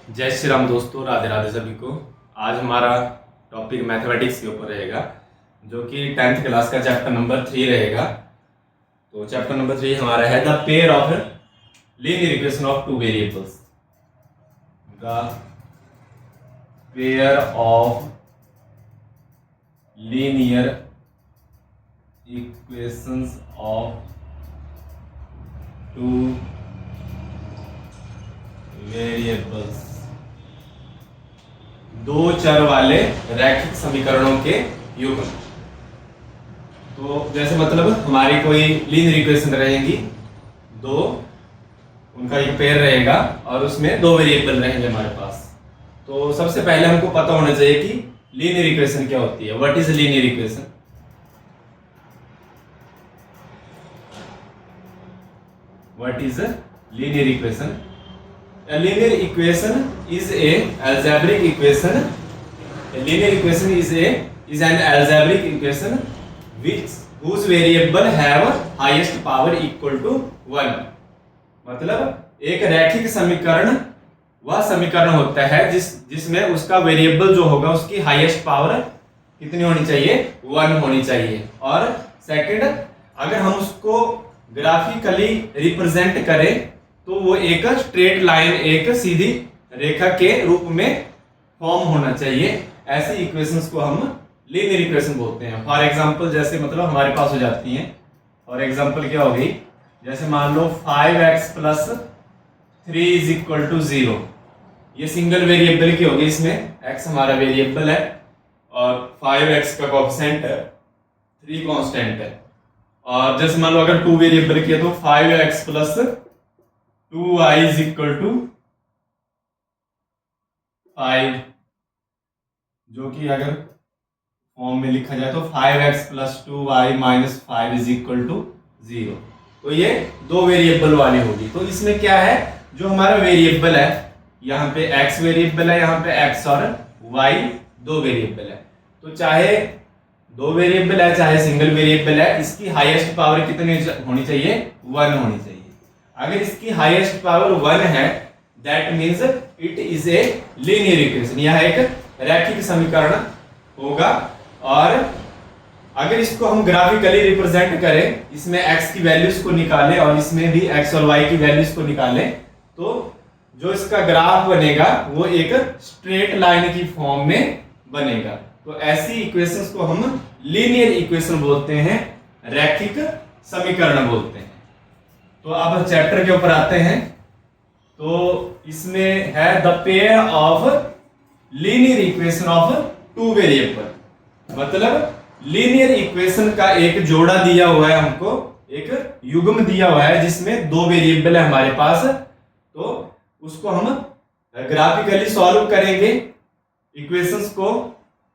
जय श्री राम दोस्तों, राधे राधे सभी को। आज हमारा टॉपिक मैथमेटिक्स के ऊपर रहेगा, जो कि 10th क्लास का चैप्टर नंबर 3 रहेगा। तो चैप्टर नंबर 3 हमारा है the pair of linear equation of two variables. The pair of linear equations of two variables, दो चर वाले रैखिक समीकरणों के युग्म। तो जैसे मतलब हमारी कोई लीनियर इक्वेशन रहेगी, दो उनका एक पेयर रहेगा और उसमें दो वेरिएबल रहेंगे हमारे पास। तो सबसे पहले हमको पता होना चाहिए कि लीनियर इक्वेशन क्या होती है। What is linear equation? What is linear equation? A linear equation is a algebraic equation. A linear equation is an algebraic equation whose variable have highest power equal to 1. मतलब एक रैखिक समीकरण वह समीकरण होता है जिसमें उसका वेरिएबल जो होगा उसकी हाईएस्ट पावर कितनी होनी चाहिए? 1 होनी चाहिए। और सेकंड, अगर हम उसको ग्राफिकली रिप्रेजेंट करें तो वो एक स्ट्रेट लाइन, एक सीधी रेखा के रूप में फॉर्म होना चाहिए। ऐसी इक्वेशंस को हम लीनियर इक्वेशन बोलते हैं। फॉर एग्जांपल जैसे मतलब हमारे पास हो जाती हैं। फॉर एग्जांपल क्या होगी? जैसे मान लो 5x + 3 = 0। ये सिंगल वेरिएबल की होगी। इसमें x हमारा वेरिएबल है और 5x का कोएफिशिएंट 3 कांस्टेंट है। और जैसे मान लो अगर 2 वेरिएबल की है तो 5x + 2y = 5, जो कि अगर फॉर्म में लिखा जाए तो 5x + 2y - 5 = 0। तो ये दो वेरिएबल वाली होगी। तो इसमें क्या है, जो हमारा वेरिएबल है, यहाँ पे x वेरिएबल है, यहाँ पे x और y दो वेरिएबल है। तो चाहे दो वेरिएबल है चाहे सिंगल वेरिएबल है, इसकी हाईएस्ट पावर कितनी होनी चाहिए? 1 होनी चाहिए। अगर इसकी हाईएस्ट पावर 1 है, that means it is a linear equation. यह एक रैखिक समीकरण होगा। और अगर इसको हम ग्राफिकली रिप्रेजेंट करें, इसमें x की वैल्यूज को निकालें और इसमें भी x और y की वैल्यूज को निकालें, तो जो इसका ग्राफ बनेगा वो एक स्ट्रेट लाइन की फॉर्म में बनेगा। तो ऐसी इक्वेशंस को हम लीनियर इक्वेशन बोलते हैं, रैखिक समीकरण बोलते हैं। तो अब चैप्टर के ऊपर आते हैं। तो इसमें है the pair of linear equation of two variable. मतलब लीनियर इक्वेशन का एक जोड़ा दिया हुआ है, हमको एक युग्म दिया हुआ है जिसमें दो वेरिएबल है हमारे पास। तो उसको हम ग्राफिकली सॉल्व करेंगे इक्वेशंस को,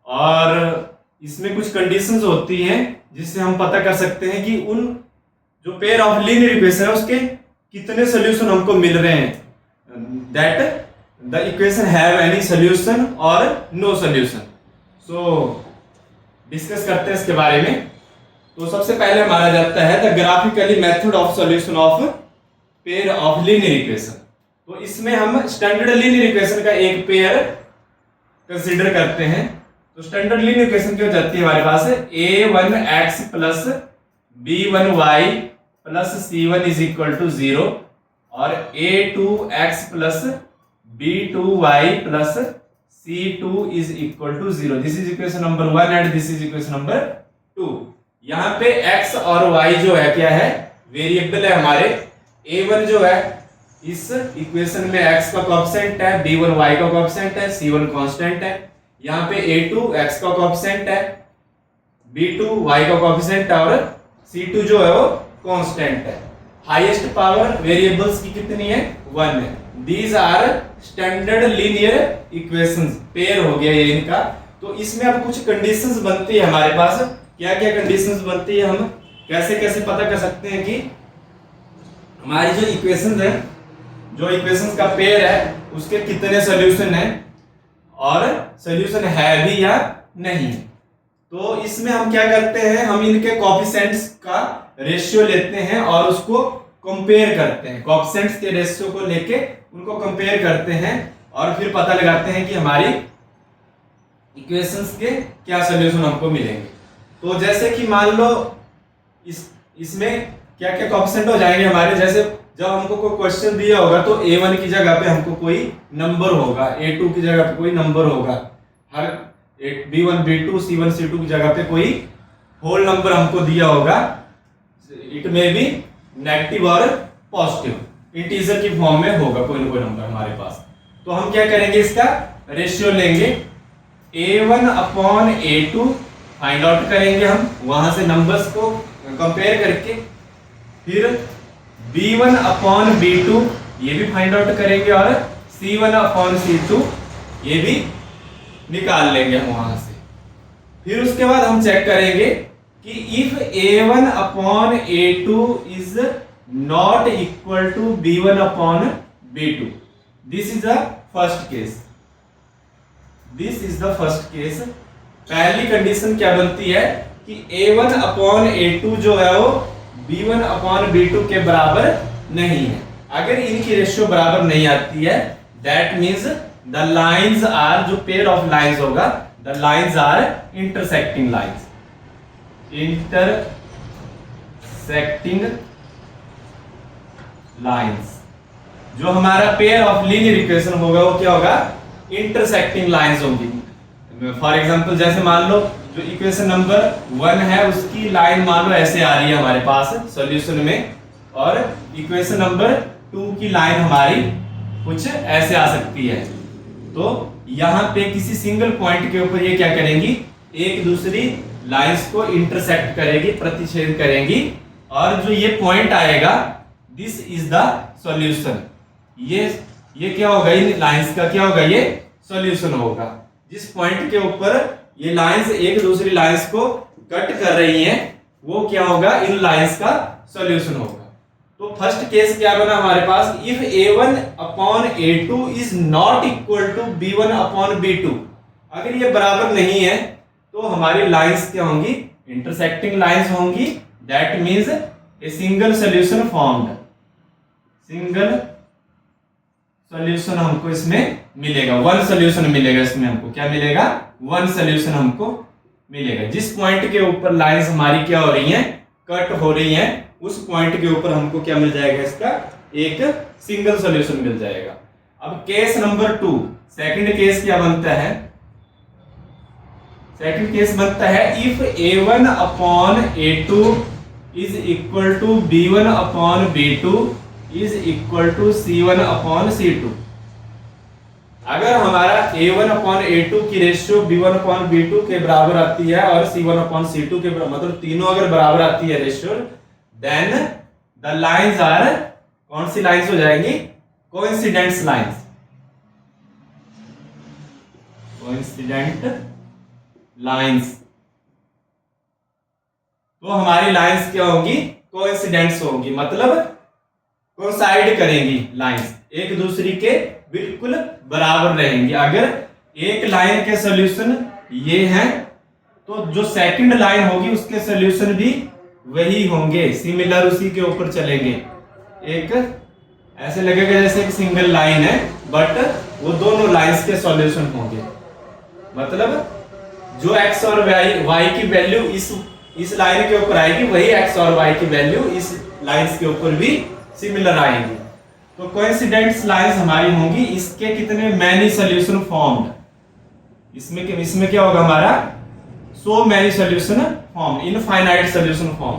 और इसमें कुछ कंडीशंस होती हैं जिससे हम पता कर सकते हैं कि उन जो पेयर ऑफ लीनियर इक्वेशन है उसके कितने सॉल्यूशन हमको मिल रहे हैं, that the equation have any solution और नो सॉल्यूशन। सो डिस्कस करते हैं इसके बारे में। तो सबसे पहले हमारा जाता है the graphically method of solution of pair of linear equation. तो इसमें हम स्टैंडर्ड लीनियर इक्वेशन का एक पेयर कंसीडर करते हैं। तो स्टैंडर्ड लीनियर इक्वेशन क्या हो जाती है हमारे पास? a1x + b1y + c1 = 0 और a2x + b2y + c2 = 0। This is equation number 1 and this is equation number 2। यहाँ पे x और y जो है क्या है? वेरिएबल है हमारे। a1 जो है इस इक्वेशन में x का कोएफिशिएंट है, b1 y का कोएफिशिएंट है, c1 कांस्टेंट है। यहाँ पे a2 x का कोएफिशिएंट है, b2 y का कोएफिशिएंट है और c2 जो है वो कांस्टेंट है। हाईएस्ट पावर वेरिएबल्स की कितनी है? 1 है। These are standard linear equations. Pair हो गया ये इनका। तो इसमें अब कुछ कंडीशंस बनती है हमारे पास। क्या क्या कंडीशंस बनती है, हम कैसे कैसे पता कर सकते हैं कि हमारी जो इक्वेशंस है, जो इक्वेशंस का पेयर है, उसके कितने सॉल्यूशन है और सॉल्यूशन है भी या नहीं। तो इसमें हम क्या करते हैं, हम इनके कोएफिशिएंट्स का रेशियो लेते हैं और उसको कंपेयर करते हैं। कोएफिशिएंट्स के रेशियो को लेके उनको कंपेयर करते हैं और फिर पता लगाते हैं कि हमारी इक्वेशंस के क्या सोल्यूशन हमको मिलेंगे। तो जैसे कि मान लो इसमें क्या क्या कोएफिशिएंट हो जाएंगे हमारे, जैसे जब हमको कोई क्वेश्चन दिया होगा तो a1 की जगह पे हमको कोई नंबर होगा, a2 की जगह पे कोई नंबर होगा, हर b1 b2 c1 c2 की जगह पे कोई होल नंबर हमको दिया होगा। इट में भी नेगेटिव और पॉजिटिव इंटीजर की फॉर्म में होगा कोई ना कोई नंबर हमारे पास। तो हम क्या करेंगे, इसका रेशियो लेंगे, a1 upon a2 find out करेंगे हम वहां से नंबर्स को कंपेयर करके, फिर b1 अपॉन b2 ये भी फाइंड आउट करेंगे और c1 अपॉन c2 ये भी निकाल लेंगे हम वहां से। फिर उसके बाद हम चेक करेंगे कि if a1 upon a2 is not equal to b1 upon b2, this is the first case, this is the first case. पहली कंडीशन क्या बनती है कि a1 अपॉन a2 जो है वो b1 अपॉन b2 के बराबर नहीं है। अगर इनकी रेशियो बराबर नहीं आती है, that means the lines are, जो पेयर ऑफ लाइंस होगा, the lines are intersecting lines, intersecting lines. जो हमारा पेयर ऑफ लीनियर इक्वेशन होगा वो क्या होगा, इंटरसेक्टिंग लाइंस होंगी। फॉर एग्जांपल जैसे मान लो जो इक्वेशन नंबर 1 है उसकी लाइन मान लो ऐसे आ रही है हमारे पास सॉल्यूशन में, और इक्वेशन नंबर 2 की लाइन हमारी कुछ ऐसे आ सकती है। तो यहाँ पे किसी सिंगल पॉइंट के ऊपर ये क्या करेंगी, एक दूसरी लाइंस को इंटरसेक्ट करेगी, प्रतिच्छेद करेंगी, और जो ये पॉइंट आएगा दिस इज द सॉल्यूशन। ये क्या होगा, इन लाइंस का क्या होगा, ये सॉल्यूशन होगा। जिस पॉइंट के ऊपर ये लाइंस एक दूसरी लाइंस को कट कर रही हैं वो क्या होगा, इन लाइंस का सॉल्यूशन होगा। तो फर्स्ट केस क्या बना हमारे पास, if a1 upon a2 is not equal to b1 upon b2, अगर ये बराबर नहीं है तो हमारी लाइंस क्या होंगी, इंटरसेक्टिंग लाइंस होंगी। That means a single solution formed, single solution हमको इसमें मिलेगा, वन सॉल्यूशन मिलेगा। इसमें हमको क्या मिलेगा, वन सॉल्यूशन हमको मिलेगा। जिस पॉइंट के ऊपर लाइंस हमारी क्या हो रही हैं, कट हो रही हैं, उस पॉइंट के ऊपर हमको क्या मिल जाएगा, इसका एक सिंगल सॉल्यूशन मिल जाएगा। अब केस नंबर 2, सेकंड केस क्या बनता है, सेकंड केस बनता है if a1 upon a2 is equal to b1 upon b2 is equal to c1 upon c2। अगर हमारा a1 अपॉन a2 की रेशियो b1 अपॉन b2 के बराबर आती है और c1 अपॉन c2 के बराबर, मतलब तीनों अगर बराबर आती है ratio, then the lines are, कौन सी लाइंस हो जाएंगी, कोइंसिडेंट लाइंस, कोइंसिडेंट लाइंस। तो हमारी लाइंस क्या होंगी, कोइंसिडेंट्स होंगी, मतलब कोइंसाइड करेंगी लाइंस, एक दूसरी के बिल्कुल बराबर रहेंगी। अगर एक लाइन के सॉल्यूशन ये हैं तो जो सेकंड लाइन होगी उसके सॉल्यूशन भी वही होंगे, सिमिलर उसी के ऊपर चलेंगे। एक ऐसे लगेगा जैसे एक सिंगल लाइन है, बट वो दोनों लाइंस के सॉल्यूशन होंगे। मतलब जो x और y की वैल्यू इस लाइन के ऊपर आएगी, वही x और y की वैल्यू इस लाइंस के ऊपर भी सिमिलर आएंगी। तो कोइंसिडेंट लाइंस हमारी होंगी। इसके कितने, मैनी सॉल्यूशन फॉर्म्ड, इसमें क्या होगा हमारा, so many solution form, infinite solution form.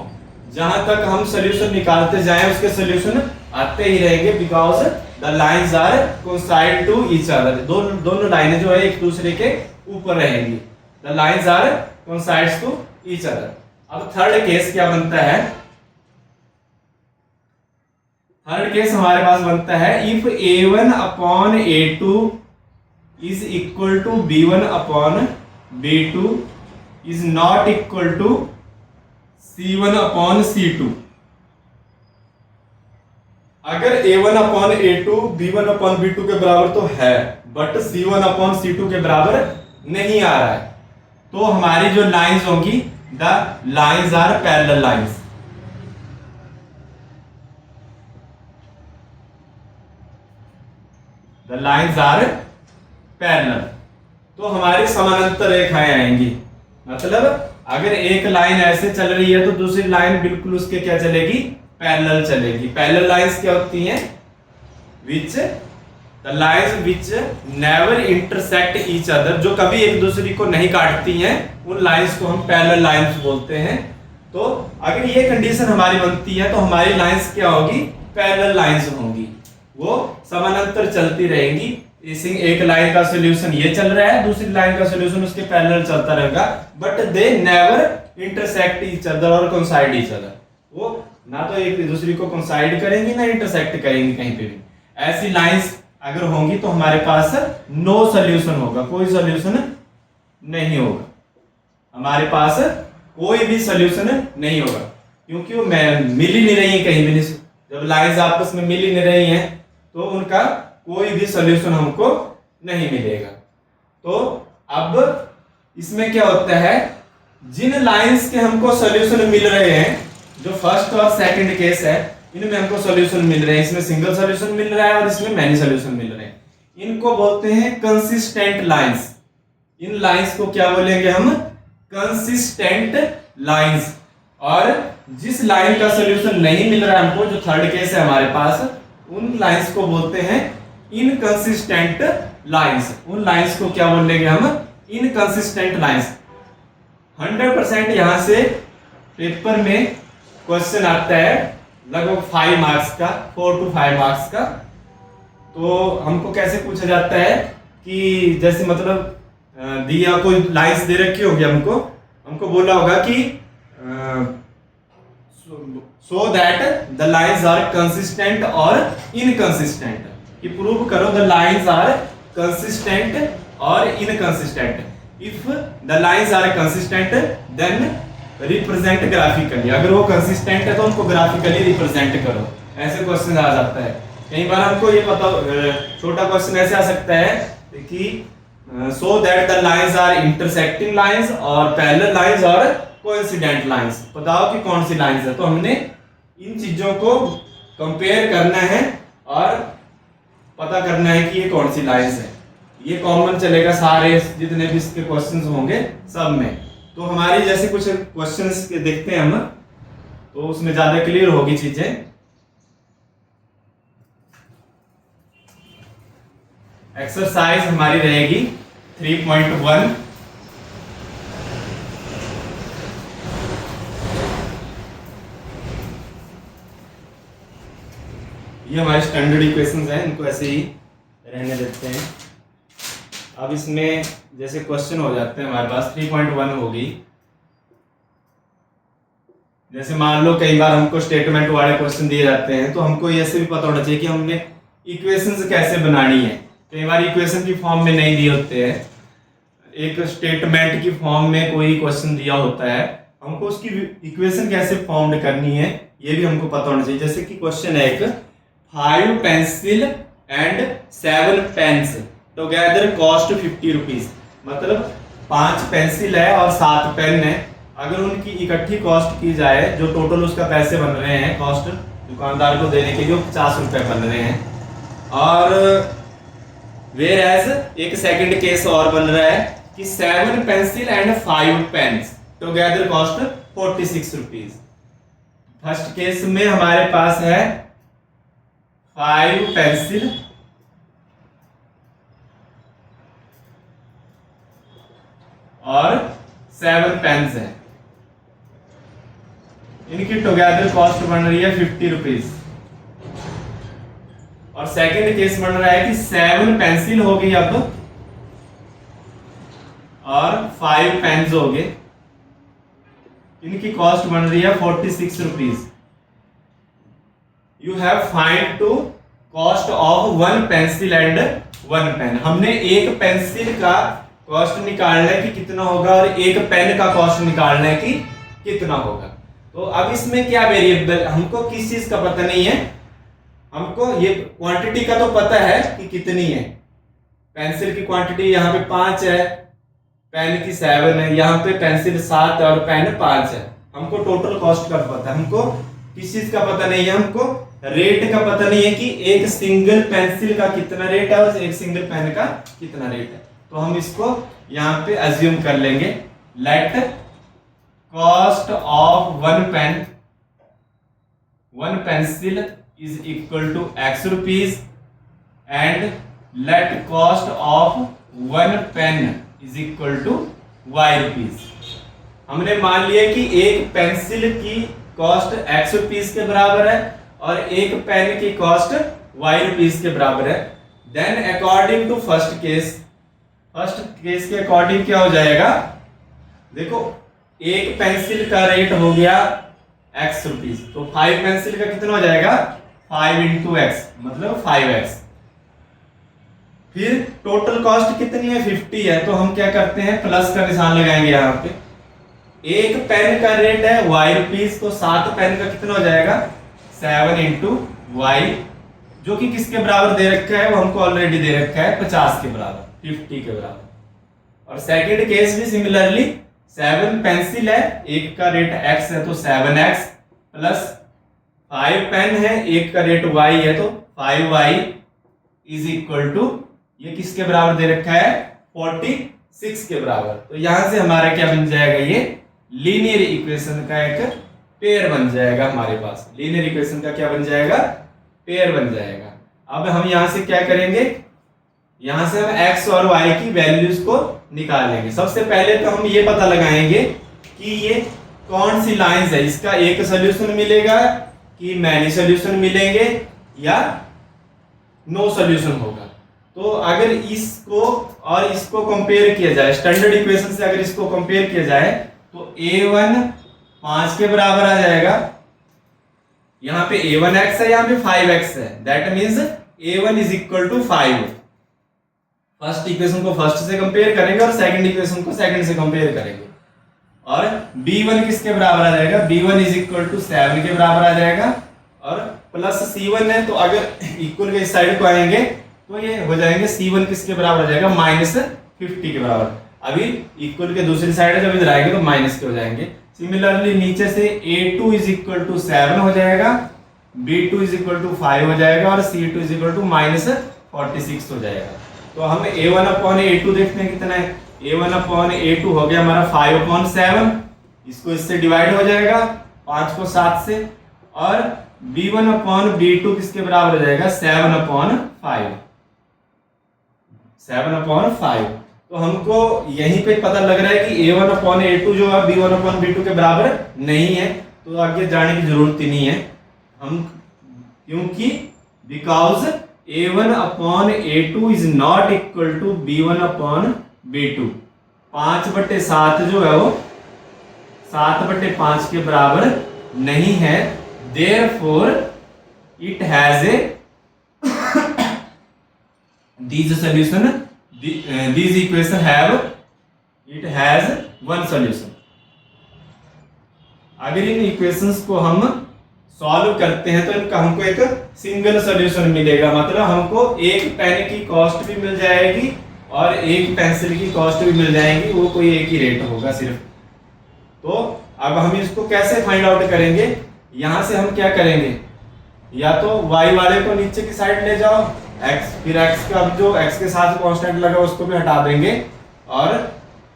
जहां तक हम सॉल्यूशन निकालते जाएं उसके सॉल्यूशन आते ही रहेंगे, because the lines are coincide to each other. दोनों लाइनें जो है एक दूसरे के ऊपर रहेंगी, the lines are coincides to each other. अब थर्ड केस क्या बनता है, थर्ड केस हमारे पास बनता है if a1 upon a2 is equal to b1 upon b2 is not equal to c1 upon c2। अगर a1 upon a2 b1 upon b2 के बराबर तो है, बट c1 अपॉन c2 के बराबर नहीं आ रहा है, तो हमारी जो लाइंस होंगी, the lines are parallel lines. The lines are parallel, तो हमारी समानांतर रेखाएं आएंगी। मतलब अगर एक लाइन ऐसे चल रही है तो दूसरी लाइन बिल्कुल उसके क्या चलेगी, पैरेलल चलेगी। पैरेलल लाइंस क्या होती हैं, which the lines which never intersect each other, जो कभी एक दूसरे को नहीं काटती हैं, उन लाइंस को हम पैरेलल लाइंस बोलते हैं। तो अगर ये कंडीशन हमारी बनती है तो हमारी लाइंस क्या होगी, पैरेलल लाइंस होंगी, वो समानांतर चलती रहेंगी। इसी एक लाइन का सॉल्यूशन ये चल रहा है, दूसरी लाइन का सॉल्यूशन उसके पैरेलल चलता रहेगा, but they never intersect each other और कोइंसाइड ईच अदर, वो ना तो एक दूसरे को कोइंसाइड करेंगी ना इंटरसेक्ट करेंगी कहीं पे भी। ऐसी लाइंस अगर होंगी तो हमारे पास नो सॉल्यूशन होगा, कोई सॉल्यूशन नहीं होगा, हमारे पास कोई भी सॉल्यूशन नहीं होगा, क्योंकि वो मिल ही नहीं रही है कहीं भी। जब लाइंस आपस में मिल ही नहीं रही हैं तो उनका कोई भी सॉल्यूशन हमको नहीं मिलेगा। तो अब इसमें क्या होता है, जिन लाइंस के हमको सॉल्यूशन मिल रहे हैं, जो फर्स्ट और सेकंड केस है, इनमें हमको सॉल्यूशन मिल रहे हैं, इसमें सिंगल सॉल्यूशन मिल रहा है और इसमें मैनी सॉल्यूशन मिल रहे हैं, इनको बोलते हैं कंसिस्टेंट लाइंस। इन लाइंस को क्या बोलेंगे हम, कंसिस्टेंट लाइंस। और जिस लाइन का सॉल्यूशन नहीं मिल रहा है हमको, जो थर्ड केस है हमारे पास, उन लाइंस को बोलते हैं इनकंसिस्टेंट लाइंस। उन लाइंस को क्या बोलेंगे हम, इनकंसिस्टेंट लाइंस। 100% यहां से पेपर में क्वेश्चन आता है, लगभग 5 मार्क्स का, 4 to 5 मार्क्स का। तो हमको कैसे पूछा जाता है कि जैसे मतलब दिया कोई लाइंस दे रखी होगी, हमको बोला होगा कि so that the lines are consistent और इनकंसिस्टेंट, कि प्रूव करो द लाइंस आर कंसिस्टेंट और inconsistent. If the lines are consistent then represent graphically, अगर वो कंसिस्टेंट है तो उनको ग्राफिकली रिप्रेजेंट करो। ऐसे क्वेश्चन आ जाता है कई बार हमको ये पता, छोटा क्वेश्चन ऐसे आ सकता है कि so that the lines are intersecting lines और पैरेलल लाइंस और कोइंसिडेंट लाइंस, बताओ कि कौन सी लाइंस है। तो हमने इन चीजों को कंपेयर करना है और पता करना है कि ये कौन सी लाइंस है। ये कॉमन चलेगा सारे जितने भी इसके क्वेश्चंस होंगे सब में। तो हमारी जैसे कुछ क्वेश्चंस के देखते हैं हम, तो उसमें ज्यादा क्लियर होगी चीजें। एक्सरसाइज हमारी रहेगी 3.1। ये हमारे स्टैंडर्ड इक्वेशंस हैं, इनको ऐसे ही रहने देते हैं। अब इसमें जैसे क्वेश्चन हो जाते हैं हमारे पास, 3.1 होगी। जैसे मान लो कई बार हमको स्टेटमेंट वाले क्वेश्चन दिए जाते हैं, तो हमको ऐसे भी पता होना चाहिए कि हमने इक्वेशंस कैसे बनानी है। कई बार इक्वेशन की फॉर्म में नहीं दिए होते हैं, एक स्टेटमेंट की फॉर्म में कोई क्वेश्चन दिया होता है, हमको उसकी इक्वेशन कैसे फॉर्म करनी है ये भी हमको पता होना चाहिए। जैसे कि क्वेश्चन है एक, 5 pencil and 7 pens together cost 50 rupees. मतलब 5 पेंसिल है और 7 पेन है, अगर उनकी इकट्ठी कॉस्ट की जाए, जो टोटल उसका पैसे बन रहे हैं, कॉस्ट दुकानदार को देने के लिए 50 रुपए बन रहे हैं। और वेयर एज एक सेकंड केस और बन रहा है कि 7 pencil and 5 pens together cost 46 rupees. First case में हमारे पास है 5 पेंसिल और 7 पेन्स है, इनकी टुगेदर कॉस्ट बन रही है 50 रुपीज। और सेकंड केस बन रहा है कि 7 पेंसिल हो गई अब और 5 पेन्स हो गए, इनकी कॉस्ट बन रही है 46 rupees. You have find to cost of 1 pencil and 1 pen. हमने एक पेंसिल का कॉस्ट निकालना है कि कितना होगा और एक पेन का कॉस्ट निकालना है कि कितना होगा। तो अब इसमें क्या वेरिएबल, हमको किस चीज का पता नहीं है, हमको ये क्वांटिटी का तो पता है कि कितनी है। पेंसिल की क्वांटिटी यहाँ पे 5 है, पेन की 7 है, यहाँ पे पेंसिल 7 और पेन 5 है। हमको टोटल कॉस्ट का पता है, हमको किस चीज का पता नहीं है, हमको रेट का पता नहीं है कि एक सिंगल पेंसिल का कितना रेट है और एक सिंगल पेन का कितना रेट है, तो हम इसको यहाँ पे अज्यूम कर लेंगे। Let cost of one pencil is equal to x rupees and let cost of one pen is equal to y rupees. हमने मान लिया कि एक पेंसिल की कॉस्ट x रुपीज के बराबर है और एक पेन की कॉस्ट y रुपीज के बराबर है। Then according to first case के अकॉर्डिंग क्या हो जाएगा, देखो एक पेंसिल का रेट हो गया x रुपीज, तो 5 पेंसिल का कितना हो जाएगा 5 इंटू एक्स मतलब 5x। फिर टोटल कॉस्ट कितनी है 50 है, तो हम क्या करते हैं प्लस का निशान लगाएंगे यहाँ पे। एक पेन का रेट है y रुपीज, तो 7 पेन का कितना हो जाएगा 7 इंटू वाई, जो कि किसके बराबर दे रखा है, वो हमको ऑलरेडी दे रखा है 50 के बराबर 50 के बराबर। और सेकंड केस भी सिमिलरली 7 पेंसिल है, एक का रेट x है तो 7x प्लस 5 पेन है, एक का रेट y है तो 5y इज इक्वल टू ये किसके बराबर दे रखा है 46 के बराबर। तो यहां से हमारा क्या बन जाएगा, ये लीनियर इक्वेशन का एक पेयर बन जाएगा। हमारे पास लीनियर इक्वेशन का क्या बन जाएगा, पेयर बन जाएगा। अब हम यहां से क्या करेंगे, यहां से हम x और y की वैल्यूज को निकालेंगे। सबसे पहले तो हम ये पता लगाएंगे कि ये कौन सी लाइंस है, इसका एक सोल्यूशन मिलेगा कि मैनी सोल्यूशन मिलेंगे या नो सोल्यूशन होगा। तो अगर इसको और इसको कंपेयर किया जाए, स्टैंडर्ड इक्वेशन से अगर इसको कंपेयर किया जाए तो a1 5 के बराबर आ जाएगा। यहाँ पे a1x है, यहाँ पे 5x है, that means a1 is equal to 5। First equation को फर्स्ट से कंपेयर करेंगे और सेकंड इक्वेशन को सेकंड से कंपेयर करेंगे। और b1 किसके बराबर आ जाएगा, b1 इज इक्वल टू 7 के बराबर आ जाएगा। और प्लस c1 है, तो अगर इक्वल के इस साइड को आएंगे तो ये हो जाएंगे c1 किसके बराबर आ जाएगा -50 के बराबर। अभी इक्वल के दूसरी साइड जब इधर आएंगे तो माइनस के हो जाएंगे। सिमिलरली नीचे से a2 इज इक्वल टू 7 हो जाएगा, b2 इज इक्वल टू 5 हो जाएगा और c2 इज इक्वल टू -46 हो जाएगा। तो हम a1 अपॉन a2 देखते हैं कितना है, a1 अपॉन a2 हो गया हमारा 5 अपॉन 7, इसको इससे डिवाइड हो जाएगा 5 को 7 से। और b1 अपॉन b2 किसके बराबर हो जाएगा 7 अपॉन 5। तो हमको यहीं पे पता लग रहा है कि a1 अपॉन a2 जो है b1 अपॉन b2 के बराबर नहीं है, तो आगे जाने की जरूरत ही नहीं है हम, क्योंकि because a1 upon a2 is not equal to b1 upon b2। 5/7 जो है वो 7/5 के बराबर नहीं है, therefore it has a these equation have it has one solution। अगर इन इक्वेशंस को हम सॉल्व करते हैं तो इनका हमको एक सिंगल सॉल्यूशन मिलेगा, मतलब हमको एक पेन की कॉस्ट भी मिल जाएगी और एक पेंसिल की कॉस्ट भी मिल जाएगी, वो कोई एक ही रेट होगा सिर्फ। तो अब हम इसको कैसे फाइंड आउट करेंगे, यहां से हम क्या करेंगे, या तो y वाले को नीचे की साइड ले जाओ, x फिर x का जो x के साथ कांस्टेंट लगा उसको भी हटा देंगे, और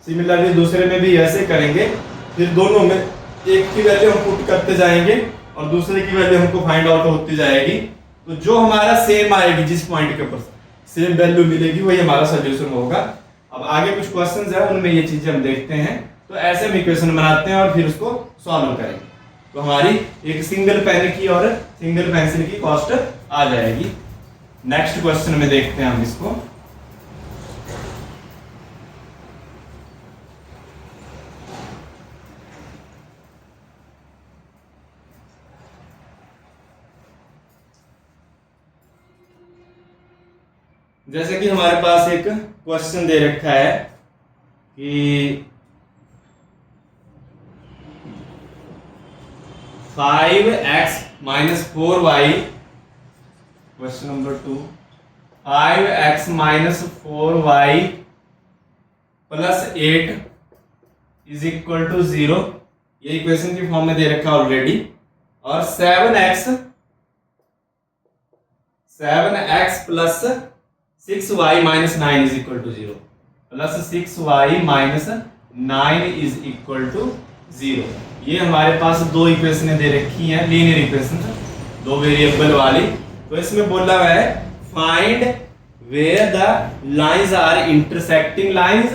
सिमिलरली दूसरे में भी ऐसे करेंगे। फिर दोनों में एक की वैल्यू हम पुट करते जाएंगे और दूसरे की वैल्यू हमको फाइंड आउट होती जाएगी। तो जो हमारा सेम आएगी, जिस पॉइंट के ऊपर सेम वैल्यू मिलेगी, वही हमारा सोल्यूशन होगा। अब आगे कुछ क्वेश्चंस है, उनमें ये चीजें हम देखते हैं। तो ऐसे हम इक्वेशन बनाते हैं और फिर उसको सॉल्व करेंगे, तो हमारी एक सिंगल पेन की और सिंगल पेंसिल की कॉस्ट आ जाएगी। नेक्स्ट क्वेश्चन में देखते हैं हम इसको। जैसे कि हमारे पास एक क्वेश्चन दे रखा है कि 5x minus 4y, question number 2, 5x minus 4y plus 8 is equal to 0, ये इक्वेशन की फॉर्म में दे रखा है ऑलरेडी। और 7x 7x plus 6y minus 9 is equal to 0 plus 6y minus 9 is equal to 0। ये हमारे पास दो इक्वेशन दे रखी हैं, लीनियर इक्वेशन, दो वेरिएबल वाली। तो इसमें बोला हुआ है find where the lines are intersecting lines,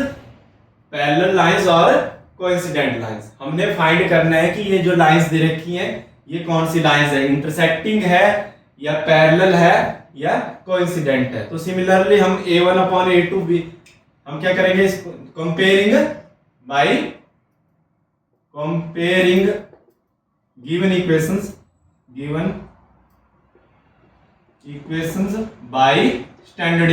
parallel lines और कोइंसिडेंट लाइंस। हमने फाइंड करना है कि ये जो लाइंस दे रखी हैं ये कौन सी लाइंस है, इंटरसेक्टिंग है या पैरेलल है या कोइंसिडेंट है। तो सिमिलरली हम a1 अपॉन a2 भी हम क्या करेंगे, इसको comparing by comparing given equations by standard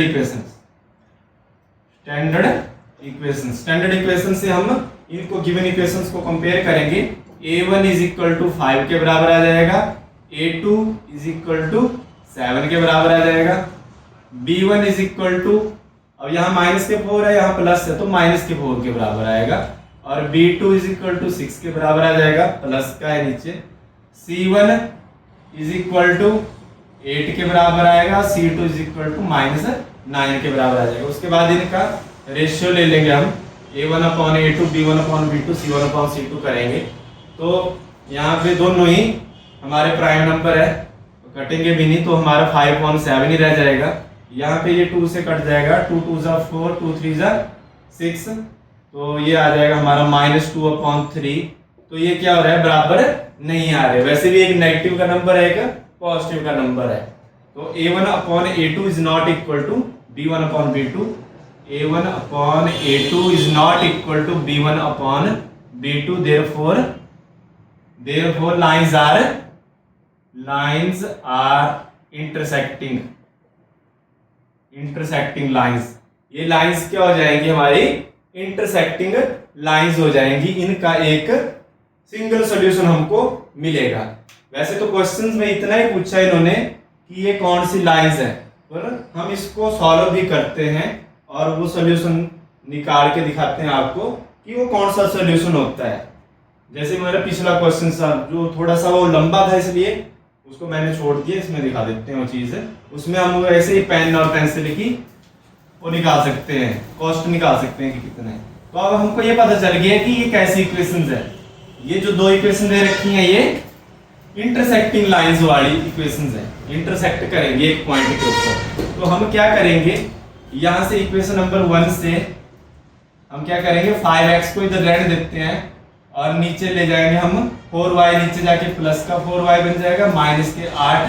equation से हम इनको गिवन इक्वेशंस को कंपेयर करेंगे। a1 इज इक्वल टू 5 के बराबर आ जाएगा, a2 इज इक्वल टू 7 के बराबर आ जाएगा, b1 इज इक्वल टू, अब यहाँ माइनस के 4 है यहाँ प्लस है तो माइनस के 4 के बराबर आएगा, और b2 इज इक्वल टू 6 के बराबर आ जाएगा, प्लस का है नीचे, c1 इज इक्वल टू 8 के बराबर आएगा, c2 is equal to minus 9 के बराबर आ जाएगा। उसके बाद इनका रेशियो ले लेंगे हम, a1 upon a2, b1 upon b2, c1 upon c2 करेंगे। तो यहाँ पे दोनों ही हमारे प्राइम नंबर है, तो कटेंगे भी नहीं, तो हमारा 5/7 ही रह जाएगा। यहाँ पे ये 2 से कट जाएगा, 2 2 जा 4, 2 3 जा 6, तो ये आ जाएगा हमारा -2/3। तो ये क्या हो रहा है, बराबर नहीं आ रहे। वैसे भी एक नेगेटिव का नंबर है, एक पॉजिटिव का नंबर है। तो a1 upon a2 is not equal to b1 upon b2, a1 upon a2 is not equal to b1 upon b2, therefore lines are intersecting lines। ये lines क्या हो जाएंगी, हमारी intersecting lines हो जाएंगी। इनका एक सिंगल सॉल्यूशन हमको मिलेगा। वैसे तो क्वेश्चंस में इतना ही पूछा इन्होंने कि ये कौन सी लाइंस है, पर हम इसको सॉल्व भी करते हैं और वो सॉल्यूशन निकाल के दिखाते हैं आपको कि वो कौन सा सॉल्यूशन होता है। जैसे मेरा पिछला क्वेश्चन था जो थोड़ा सा वो लंबा था, इसलिए उसको मैंने छोड़ दिया, इसमें दिखा देते हैं वो चीज़। उसमें हम ऐसे ही पेन और पेंसिल की वो निकाल सकते हैं, कॉस्ट निकाल सकते हैं कि कितना है। तो अब हमको ये पता चल गया कि ये कैसी इक्वेशंस है। ये जो दो इक्वेशन दे रखी हैं ये इंटरसेक्टिंग लाइंस वाली इक्वेशंस है, इंटरसेक्ट करेंगे एक पॉइंट के ऊपर। तो हम क्या करेंगे, यहाँ से इक्वेशन नंबर 1 से हम क्या करेंगे, 5x को इधर रहने देते हैं और नीचे ले जाएंगे हम 4y, नीचे जाके प्लस का 4y बन जाएगा, माइनस के 8,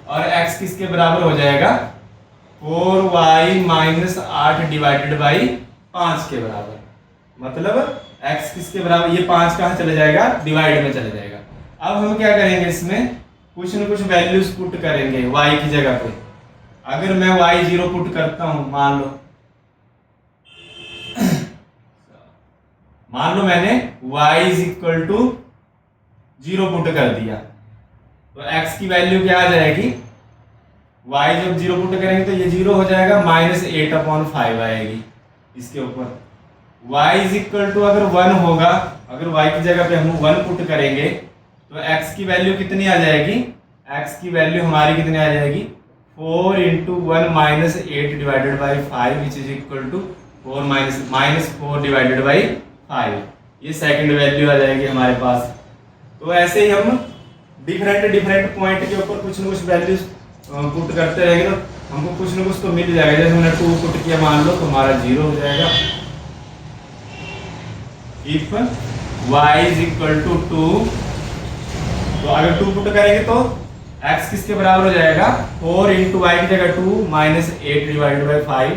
और x किसके बराबर हो जाएगा, 4y माइनस 8 डिवाइडेड बाई 5 के बराबर। मतलब x किसके बराबर, ये 5 कहाँ चले जाएगा, डिवाइड में चले जाएगा। अब हम क्या करेंगे, इसमें कुछ न कुछ वैल्यूज पुट करेंगे y की जगह पे। अगर मैं y 0 पुट करता हूं, मान लो मैंने y is equal to 0 put कर दिया, तो x की वैल्यू क्या आ जाएगी, y जब 0 पुट करेंगे तो ये 0 हो जाएगा, -8/5 आएगी इसके ऊपर। y इज इक्वल टू अगर 1 होगा, अगर y की जगह पे हम 1 पुट करेंगे तो x की वैल्यू कितनी आ जाएगी, x की वैल्यू हमारी कितनी आ जाएगी, 4 × 1 minus 8 divided by 5 which is equal to 4 minus 4 divided by 5। ये सेकंड वैल्यू आ जाएगी हमारे पास। तो ऐसे ही हम डिफरेंट पॉइंट के ऊपर कुछ न कुछ वैल्यूज पुट करते रहेंगे ना, हमको कुछ न कुछ तो मिल जाएगा। जैसे हमने 2 पुट किया मान लो, तो हमारा 0 हो जाएगा। If y is equal to 2, तो अगर 2 पुट करेंगे तो x किसके बराबर हो जाएगा, 4 × y की जगह 2 माइनस 8 डिवाइडेड बाई 5,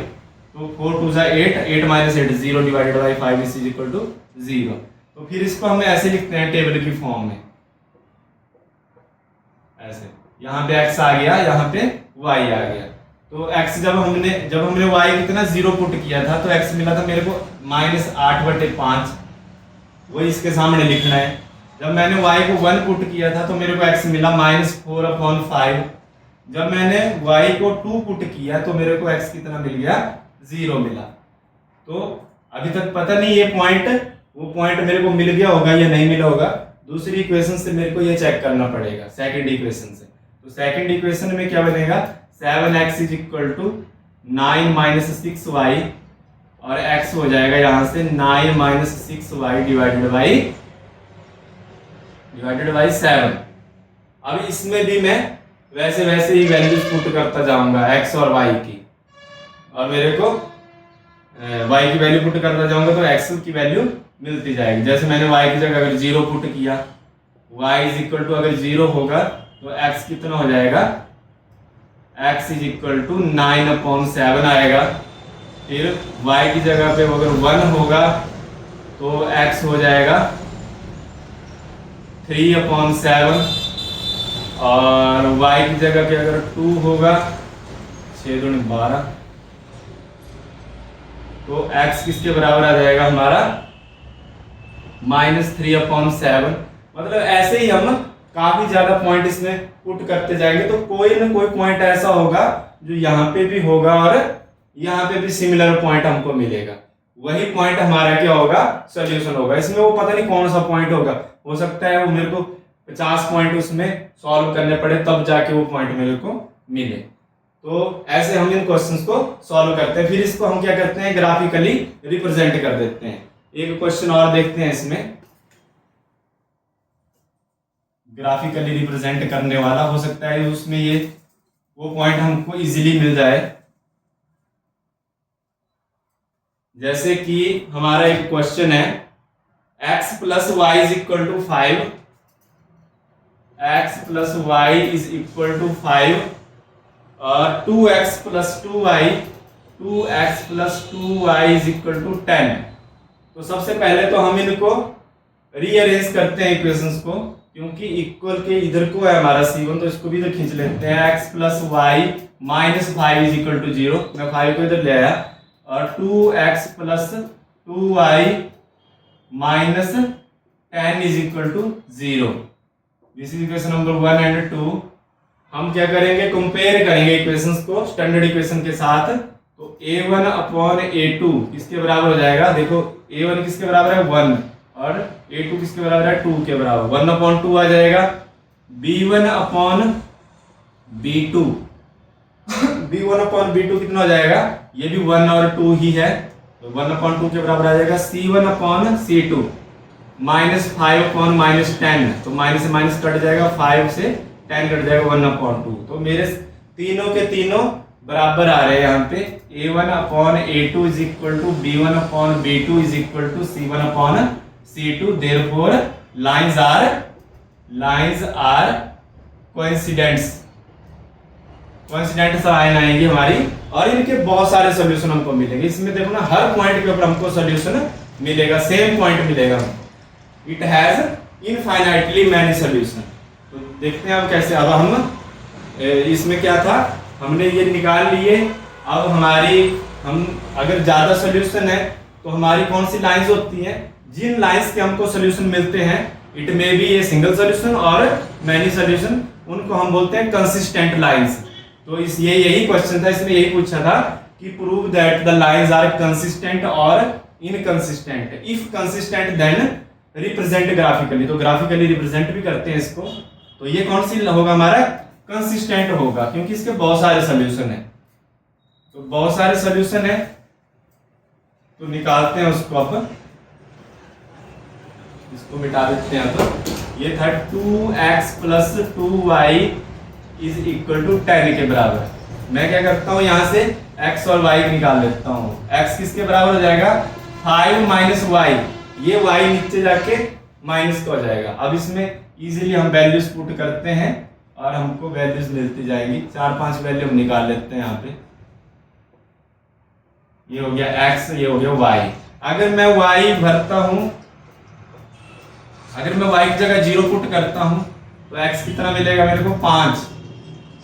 तो 4 2 जा 8, 8 minus 8 0 divided by 5 is equal to 0। तो फिर इसको हम ऐसे लिखते हैं टेबल की फॉर्म में, ऐसे यहाँ पे x आ गया, यहाँ पे y आ गया। तो x जब हमने y कितना 0 पुट किया था तो x मिला था मेरे को -8/5, वही इसके सामने लिखना है। जब मैंने y को 1 पुट किया था तो मेरे को x मिला -4/5। जब मैंने y को 2 पुट किया तो मेरे को x कितना मिल गया, 0 मिला। तो अभी तक पता नहीं ये वो पॉइंट मेरे को मिल गया होगा या नहीं मिला होगा। दूसरी इक्वेशन से मेरे को ये चेक करना पड़ेगा, सेकंड इक्वेशन से। तो सेकंड इक्वेशन में क्या बनेगा, 7x is equal to 9 minus 6y, और x हो जाएगा यहां से 9 माइनस 6y डिवाइडेड बाई 7। अब इसमें भी मैं वैसे ही वैल्यूज पुट करता जाऊंगा x और y की, और मेरे को y की वैल्यू पुट करता जाऊंगा तो x की वैल्यू मिलती जाएगी। जैसे मैंने y की जगह अगर 0 पुट किया, y इज इक्वल टू अगर 0 होगा तो x कितना हो जाएगा, x इज इक्वल टू 9/7 आएगा। फिर y की जगह पे अगर 1 होगा तो x हो जाएगा 3/7, और y की जगह पे अगर 2 होगा 6 दूनी 12, तो x किसके बराबर आ जाएगा हमारा -3/7। मतलब ऐसे ही हम काफी ज्यादा पॉइंट इसमें पुट करते जाएंगे तो कोई ना कोई पॉइंट ऐसा होगा जो यहाँ पे भी होगा और यहाँ पे भी सिमिलर पॉइंट हमको मिलेगा। वही पॉइंट हमारा क्या होगा, सॉल्यूशन होगा। इसमें वो पता नहीं कौन सा पॉइंट होगा, हो सकता है वो मेरे को 50 पॉइंट उसमें सॉल्व करने पड़े तब जाके वो पॉइंट मेरे को मिले। तो ऐसे हम इन क्वेश्चंस को सॉल्व करते हैं, फिर इसको हम क्या करते हैं, ग्राफिकली रिप्रेजेंट कर देते हैं। एक क्वेश्चन और देखते हैं इसमें, ग्राफिकली रिप्रेजेंट करने वाला हो सकता है उसमें ये वो पॉइंट हमको इजीली मिल जाए। जैसे कि हमारा एक क्वेश्चन है x plus y is equal to 5, x plus y is equal to 5 और 2x plus 2y, 2x plus 2y is equal to 10। तो सबसे पहले तो हम इनको रीअरेंज करते हैं इक्वेशंस को, क्योंकि इक्वल के इधर को है हमारा C1 तो इसको भी इधर खींच लेते हैं। x plus y minus 5 is equal to 0, मैं 5 को इधर ले आया, और 2x plus 2y minus 10 is equal to 0। This is equation number 1 and 2। हम क्या करेंगे, कंपेयर करेंगे इक्वेशंस को स्टैंडर्ड इक्वेशन के साथ। तो a1 अपॉन a2 किसके बराबर हो जाएगा, देखो a1 किसके बराबर है 1 और a2 किसके बराबर है 2 के बराबर, 1/2 आ जाएगा। b1 upon b2 b1 upon b2 कितना हो जाएगा, ये भी 1 और 2 ही है तो 1/2 के बराबर आ जाएगा। c1 अपॉन c2 -5 अपॉन -10, तो माइनस से माइनस कट जाएगा, 5 से 10 कट जाएगा, 1/2। तो मेरे तीनों के तीनों बराबर आ रहे हैं यहाँ पे। a1 upon a2 is equal to b1 upon b2 is equal to c1 upon c2। Therefore lines are coincidents, coincident line आएंगी हमारी, और इनके बहुत सारे सॉल्यूशन हमको मिलेंगे। इसमें देखो ना, हर पॉइंट के ऊपर हमको सॉल्यूशन मिलेगा, सेम पॉइंट मिलेगा। It has infinitely many solution. तो देखते हैं अब कैसे। अब हम इसमें क्या था, हमने ये निकाल लिए। अब हम अगर ज्यादा सॉल्यूशन है तो हमारी कौन सी लाइंस होती हैं, जिन लाइंस के हमको सॉल्यूशन मिलते हैं, इट मे बी ये सिंगल सॉल्यूशन और मैनी सॉल्यूशन, उनको हम बोलते हैं कंसिस्टेंट लाइंस। तो ये यही क्वेश्चन था, इसमें यही पूछा था कि prove that the lines are consistent और inconsistent. If consistent then represent graphically, तो ग्राफिकली रिप्रेजेंट भी करते हैं इसको। तो ये कौन सी होगा हमारा, कंसिस्टेंट होगा, क्योंकि इसके बहुत सारे सॉल्यूशन है। तो बहुत सारे सॉल्यूशन है तो निकालते हैं उसको। अब इसको मिटा देते हैं। तो ये था 2x plus 2y is equal to 10 के बराबर। मैं क्या करता हूँ, यहाँ से x और y निकाल लेता हूँ। x किसके बराबर हो जाएगा, 5 माइनस y, ये y नीचे जाके माइनस का हो जाएगा। अब इसमें इजीली हम वैल्यूज पुट करते हैं और हमको वैल्यूज मिलती जाएंगी। 4-5 वैल्यू हम निकाल लेते हैं यहाँ पे। ये हो गया x, ये हो गया y। अगर मैं y भरता हूं, अगर मैं y की जगह 0 पुट करता हूं तो x कितना मिलेगा मेरे को, 5।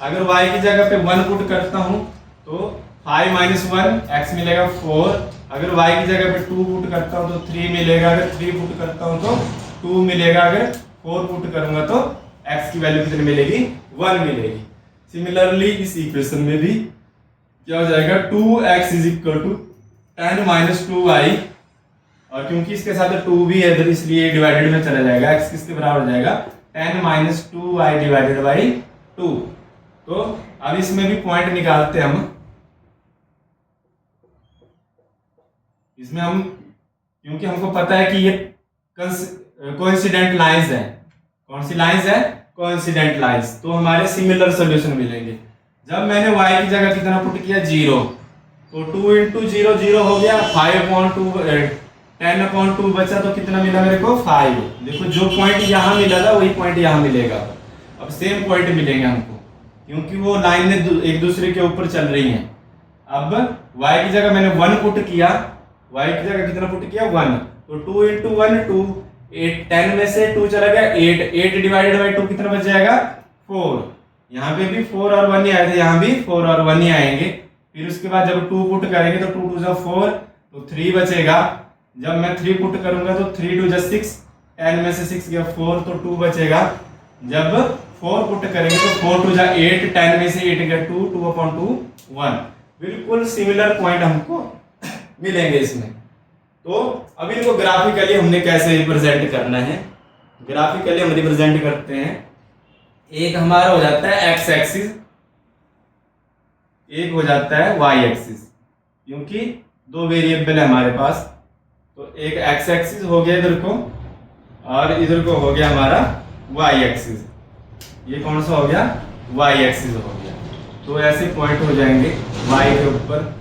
अगर y की जगह पे 1 पुट करता हूं तो 5 माइनस 1 x मिलेगा 4। अगर y की जगह पे 2 पुट करता हूं तो 3 मिलेगा। अगर 3 पुट करता हूं तो 2 मिलेगा। अगर 4 पुट करूंगा तो x की वैल्यू कितनी मिलेगी, 1 मिलेगी। सिमिलरली इस इक्वेशन में भी क्या हो जाएगा, 2x is equal to 10 minus 2y, और क्योंकि इसके साथ 2 भी है इसलिए डिवाइडेड में चला जाएगा। x किसके बराबर हो जाएगा, 10 माइनस 2y डिवाइडेड बाई 2। तो अब इसमें भी पॉइंट निकालते हैं हम। इसमें हम, क्योंकि हमको पता है कि ये कोइंसिडेंट लाइंस है। कौन सी लाइंस है? Coincident lines. तो हमारे सिमिलर सॉल्यूशन मिलेंगे। जब मैंने y की जगह कितना पुट किया 0, तो 2 इंटू 0 0 हो गया, 5/2 10/2 बचा, तो कितना मिला मेरे को 5। देखो जो पॉइंट यहाँ मिला था वही पॉइंट यहाँ मिलेगा। अब सेम पॉइंट मिलेंगे हमको, क्योंकि वो लाइन एक दूसरे के ऊपर चल रही हैं। अब y की जगह मैंने 1 पुट किया, y की जगह कितना पुट किया 1, तो 2 इंटू 1 2, 8 10 में से 2 चला गया 8, 8 डिवाइडेड बाई 2 कितना बच जाएगा 4। यहाँ पे भी 4 और 1 ही आए थे, यहाँ भी 4 और 1 ही आएंगे। फिर उसके बाद जब 2 पुट करेंगे तो 2 2 4, तो 3 बचेगा। जब मैं 3 पुट करूंगा तो 3 2 6, 10 में से 6 गया 4, तो 2 बचेगा। जब 4 पुट करेंगे तो 4 2 8, 10 में से 8 गया 2, 2/2 1। बिल्कुल सिमिलर पॉइंट हमको मिलेंगे इसमें। तो अभी इनको ग्राफिकली हमने कैसे रिप्रेजेंट करना है, ग्राफिकली हम रिप्रेजेंट करते हैं। एक हमारा हो जाता है एक्स एक्सिस, एक हो जाता है वाई एक्सिस, क्योंकि दो वेरिएबल है हमारे पास। तो एक एक्स एक्सिस हो गया इधर को, और इधर को हो गया हमारा वाई एक्सिस। ये कौन सा हो गया? वाई एक्सिस हो गया। तो ऐसे पॉइंट हो जाएंगे वाई के ऊपर,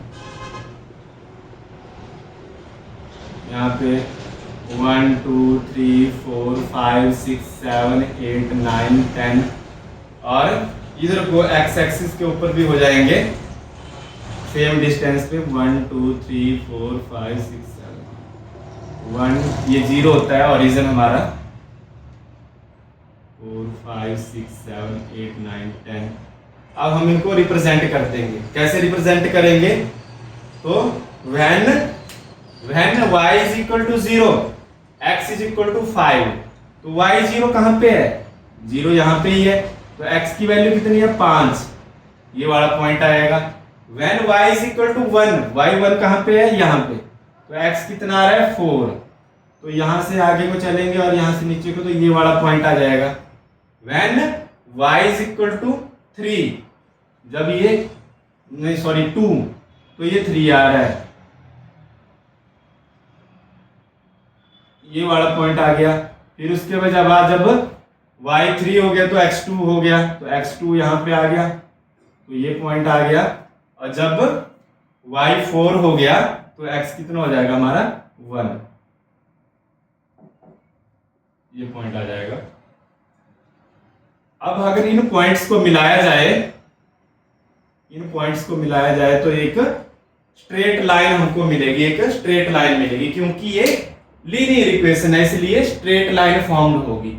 यहाँ पे 1 2 3 4 5 6 7 8 9 10, और इधर को एक्स एक्सिस के ऊपर भी हो जाएंगे सेम डिस्टेंस पे 1 2 3 4 5 6 7 1। ये 0 होता है ओरिजिन हमारा, 4 5 6 7 8 9 10। अब हम इनको रिप्रेजेंट कर देंगे। कैसे रिप्रेजेंट करेंगे? तो when y is equal to 0, x is equal to 5, तो y 0 कहाँ पे है? 0 यहाँ पे ही है, तो x की वैल्यू कितनी है 5, ये वाला पॉइंट आएगा। when y is equal to 1, y 1 कहाँ पे है? यहाँ पे, तो x कितना आ रहा है 4, तो यहाँ से आगे को चलेंगे और यहाँ से नीचे को, तो ये वाला पॉइंट आ जाएगा। when y is equal to 3, जब ये नहीं सॉरी 2, तो ये 3 आ रहा है, ये वाला पॉइंट आ गया। फिर उसके बाद जब y3 हो गया तो x2 हो गया, तो x2 यहाँ पे आ गया, तो ये पॉइंट आ गया। और जब y4 हो गया तो x कितना हो जाएगा हमारा 1, ये पॉइंट आ जाएगा। अब अगर इन पॉइंट्स को मिलाया जाए, तो एक स्ट्रेट लाइन हमको मिलेगी, एक स्ट्रेट लाइन मिलेगी, क्योंकि ये लीनियर इक्वेशन है इसलिए स्ट्रेट लाइन फॉर्म्ड होगी।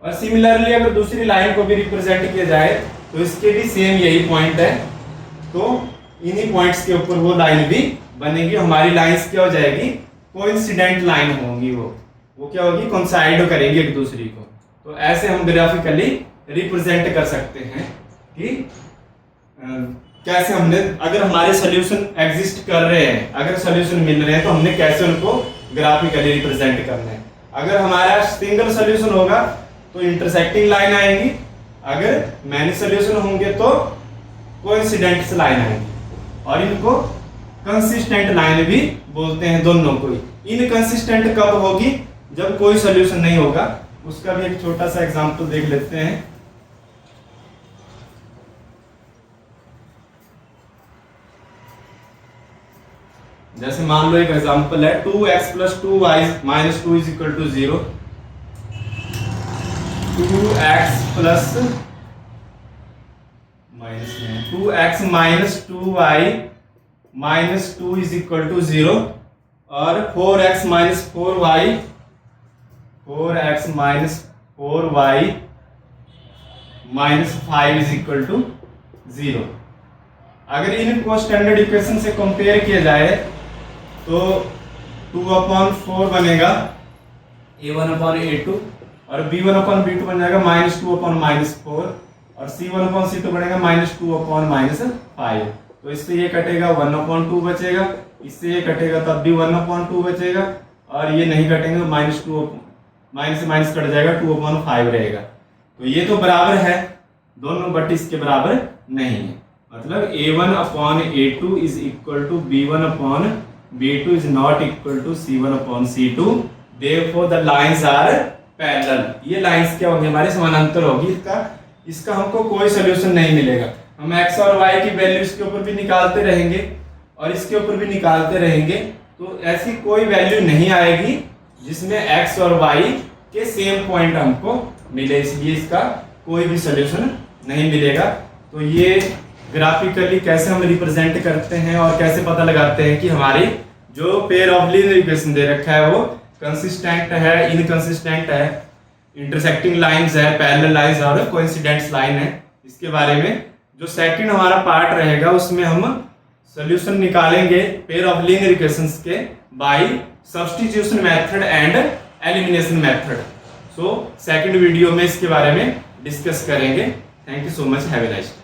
और सिमिलरली अगर दूसरी लाइन को भी रिप्रेजेंट किया जाए तो इसके भी सेम यही पॉइंट है, तो इन्हीं पॉइंट्स के ऊपर वो लाइन भी बनेगी। हमारी लाइंस क्या हो जाएगी? कोइंसिडेंट लाइन होंगी, वो क्या होगी? कोइंसाइड करेंगी एक दूसरे को। तो ऐसे हम ग्राफिकली रिप्रेजेंट कर सकते हैं कि कैसे हमने, अगर हमारे सॉल्यूशन एग्जिस्ट कर रहे हैं, अगर सॉल्यूशन मिल रहे हैं, तो हमने कैसे उनको ग्राफिकली रिप्रेजेंट करना है। अगर हमारा सिंगल सॉल्यूशन होगा तो इंटरसेक्टिंग लाइन आएंगी, अगर मैनी सॉल्यूशन होंगे तो कोइंसिडेंट लाइन आएंगी, और इनको कंसिस्टेंट लाइन भी बोलते हैं दोनों को। इनकंसिस्टेंट कब होगी? जब कोई सॉल्यूशन नहीं होगा। उसका भी एक छोटा सा एग्जांपल देख लेते हैं। जैसे मान लो एक एग्जांपल है 2x + 2y - 2 = 0, 2x plus 2y -2 = 0, और 4x - 4y -5 = 0। अगर इनको स्टैंडर्ड इक्वेशन से कंपेयर किया जाए तो 2/4 बनेगा a1/a2, और b1/b2 बन जाएगा -2/-4, और c1/c2 बनेगा -2/-5। तो इससे ये कटेगा 1/2 बचेगा, इससे ये कटेगा तब भी 1/2 बचेगा, और ये नहीं कटेंगे तो माइनस से माइनस कट जाएगा, 2/5 रहेगा। तो ये तो बराबर है दोनों, बट इसके बराबर नहीं है। मतलब a1 upon a2 is equal to b1 upon b2 is not equal to c1 upon c2, therefore the lines are parallel. ये लाइंस क्या होंगी, हमारे समानांतर होगी। इसका हमको कोई सोल्यूशन नहीं मिलेगा। हम x और y की वैल्यू इसके ऊपर भी निकालते रहेंगे और इसके ऊपर भी निकालते रहेंगे, तो ऐसी कोई वैल्यू नहीं आएगी जिसमें x और y के सेम पॉइंट हमको मिले, इसलिए इसका कोई भी सोल्यूशन नहीं मिलेगा। तो ये ग्राफिकली कैसे हम रिप्रेजेंट करते हैं और कैसे पता लगाते हैं कि हमारी जो पेयर ऑफ लीनियर इक्वेशन दे रखा है वो कंसिस्टेंट है, इनकंसिस्टेंट है, इंटरसेक्टिंग लाइंस है, पैरेलल लाइंस और कोइंसिडेंस लाइन है, इसके बारे में जो सेकंड हमारा पार्ट रहेगा उसमें हम सॉल्यूशन निकालेंगे पेयर ऑफ लीनियर इक्वेशंस के by substitution method and elimination method. So second video में इसके बारे में डिस्कस करेंगे। Thank you so much, have a nice day.